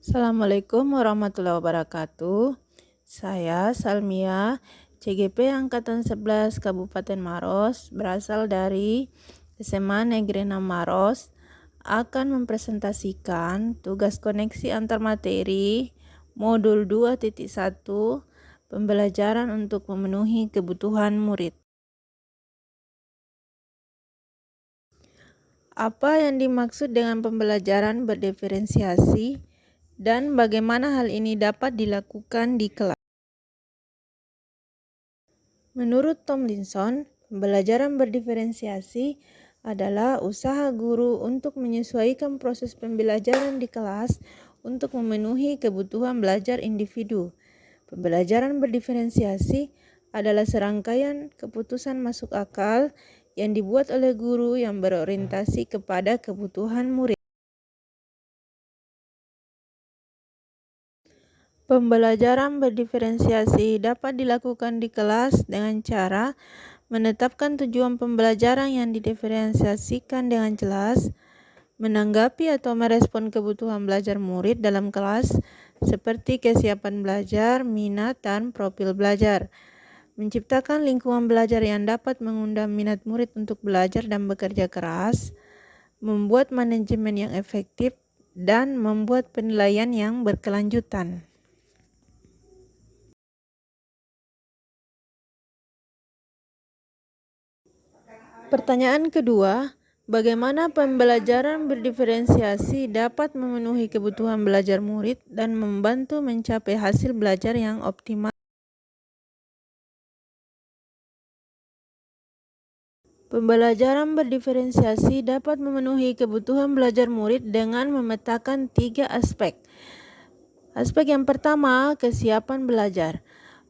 Assalamualaikum warahmatullahi wabarakatuh. Saya Salmia, CGP Angkatan 11 Kabupaten Maros, berasal dari SMA Negeri 6 Maros, akan mempresentasikan tugas koneksi antar materi modul 2.1 pembelajaran untuk memenuhi kebutuhan murid. Apa yang dimaksud dengan pembelajaran berdiferensiasi dan bagaimana hal ini dapat dilakukan di kelas? Menurut Tomlinson, pembelajaran berdiferensiasi adalah usaha guru untuk menyesuaikan proses pembelajaran di kelas untuk memenuhi kebutuhan belajar individu. Pembelajaran berdiferensiasi adalah serangkaian keputusan masuk akal yang dibuat oleh guru yang berorientasi kepada kebutuhan murid. Pembelajaran berdiferensiasi dapat dilakukan di kelas dengan cara menetapkan tujuan pembelajaran yang didiferensiasikan dengan jelas, menanggapi atau merespon kebutuhan belajar murid dalam kelas seperti kesiapan belajar, minat, dan profil belajar, menciptakan lingkungan belajar yang dapat mengundang minat murid untuk belajar dan bekerja keras, membuat manajemen yang efektif, dan membuat penilaian yang berkelanjutan. Pertanyaan kedua, bagaimana pembelajaran berdiferensiasi dapat memenuhi kebutuhan belajar murid dan membantu mencapai hasil belajar yang optimal? Pembelajaran berdiferensiasi dapat memenuhi kebutuhan belajar murid dengan memetakan 3 aspek. Aspek yang pertama, kesiapan belajar.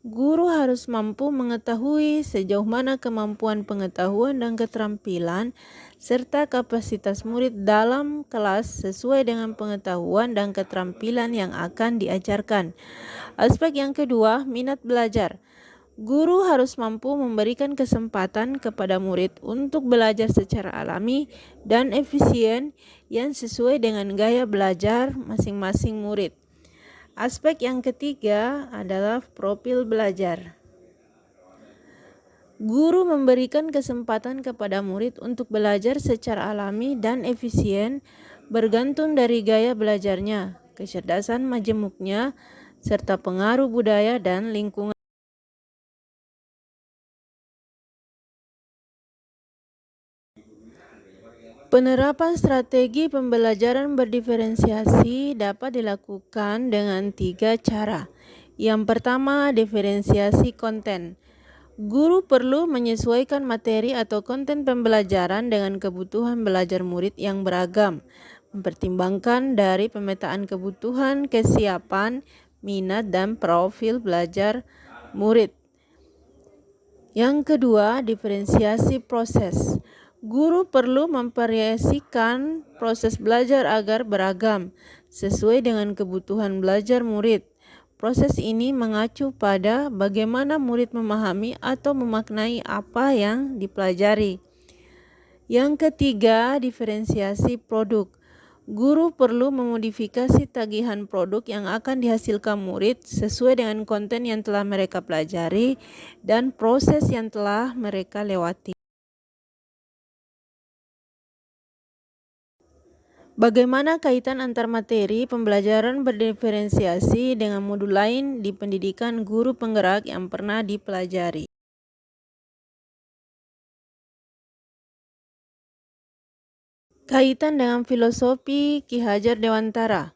Guru harus mampu mengetahui sejauh mana kemampuan pengetahuan dan keterampilan serta kapasitas murid dalam kelas sesuai dengan pengetahuan dan keterampilan yang akan diajarkan. Aspek yang kedua, minat belajar. Guru harus mampu memberikan kesempatan kepada murid untuk belajar secara alami dan efisien yang sesuai dengan gaya belajar masing-masing murid. Aspek yang ketiga adalah profil belajar. Guru memberikan kesempatan kepada murid untuk belajar secara alami dan efisien bergantung dari gaya belajarnya, kecerdasan majemuknya, serta pengaruh budaya dan lingkungan. Penerapan strategi pembelajaran berdiferensiasi dapat dilakukan dengan 3 cara. Yang pertama, diferensiasi konten. Guru perlu menyesuaikan materi atau konten pembelajaran dengan kebutuhan belajar murid yang beragam, mempertimbangkan dari pemetaan kebutuhan, kesiapan, minat, dan profil belajar murid. Yang kedua, diferensiasi proses. Guru perlu memvariasikan proses belajar agar beragam, sesuai dengan kebutuhan belajar murid. Proses ini mengacu pada bagaimana murid memahami atau memaknai apa yang dipelajari. Yang ketiga, diferensiasi produk. Guru perlu memodifikasi tagihan produk yang akan dihasilkan murid sesuai dengan konten yang telah mereka pelajari dan proses yang telah mereka lewati. Bagaimana kaitan antar materi pembelajaran berdiferensiasi dengan modul lain di pendidikan guru penggerak yang pernah dipelajari? Kaitan dengan filosofi Ki Hajar Dewantara.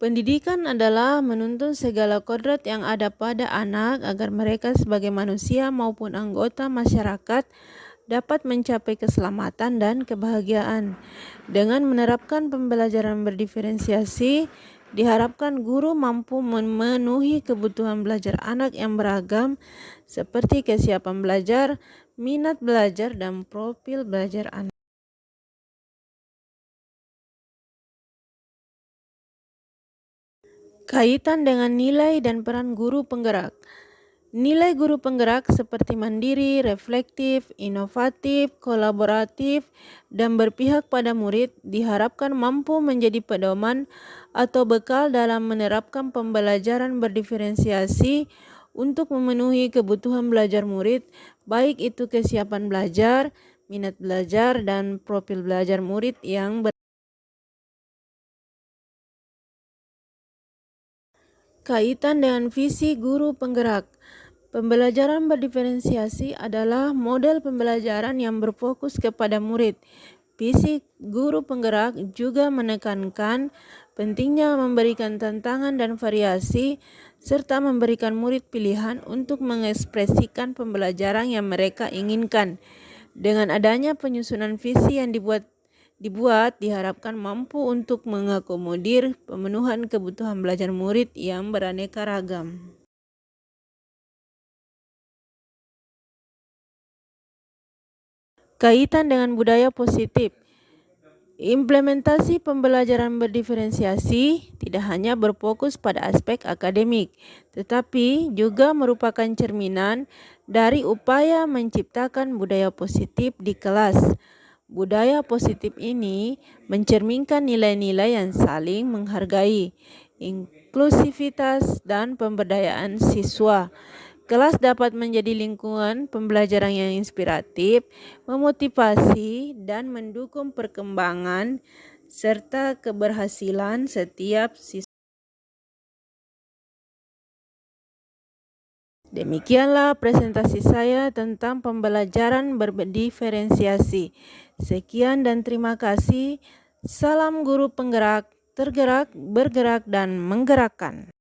Pendidikan adalah menuntun segala kodrat yang ada pada anak agar mereka sebagai manusia maupun anggota masyarakat dapat mencapai keselamatan dan kebahagiaan. Dengan menerapkan pembelajaran berdiferensiasi, diharapkan guru mampu memenuhi kebutuhan belajar anak yang beragam seperti kesiapan belajar, minat belajar, dan profil belajar anak. Kaitan dengan nilai dan peran guru penggerak. Nilai guru penggerak seperti mandiri, reflektif, inovatif, kolaboratif, dan berpihak pada murid diharapkan mampu menjadi pedoman atau bekal dalam menerapkan pembelajaran berdiferensiasi untuk memenuhi kebutuhan belajar murid, baik itu kesiapan belajar, minat belajar, dan profil belajar murid yang kaitan dengan visi guru penggerak. Pembelajaran berdiferensiasi adalah model pembelajaran yang berfokus kepada murid. Visi guru penggerak juga menekankan pentingnya memberikan tantangan dan variasi, serta memberikan murid pilihan untuk mengekspresikan pembelajaran yang mereka inginkan. Dengan adanya penyusunan visi yang dibuat diharapkan mampu untuk mengakomodir pemenuhan kebutuhan belajar murid yang beraneka ragam. Kaitan dengan budaya positif. Implementasi pembelajaran berdiferensiasi tidak hanya berfokus pada aspek akademik, tetapi juga merupakan cerminan dari upaya menciptakan budaya positif di kelas. Budaya positif ini mencerminkan nilai-nilai yang saling menghargai, inklusivitas, dan pemberdayaan siswa. Kelas dapat menjadi lingkungan pembelajaran yang inspiratif, memotivasi, dan mendukung perkembangan serta keberhasilan setiap siswa. Demikianlah presentasi saya tentang pembelajaran berdiferensiasi. Sekian dan terima kasih. Salam guru penggerak, tergerak, bergerak, dan menggerakkan.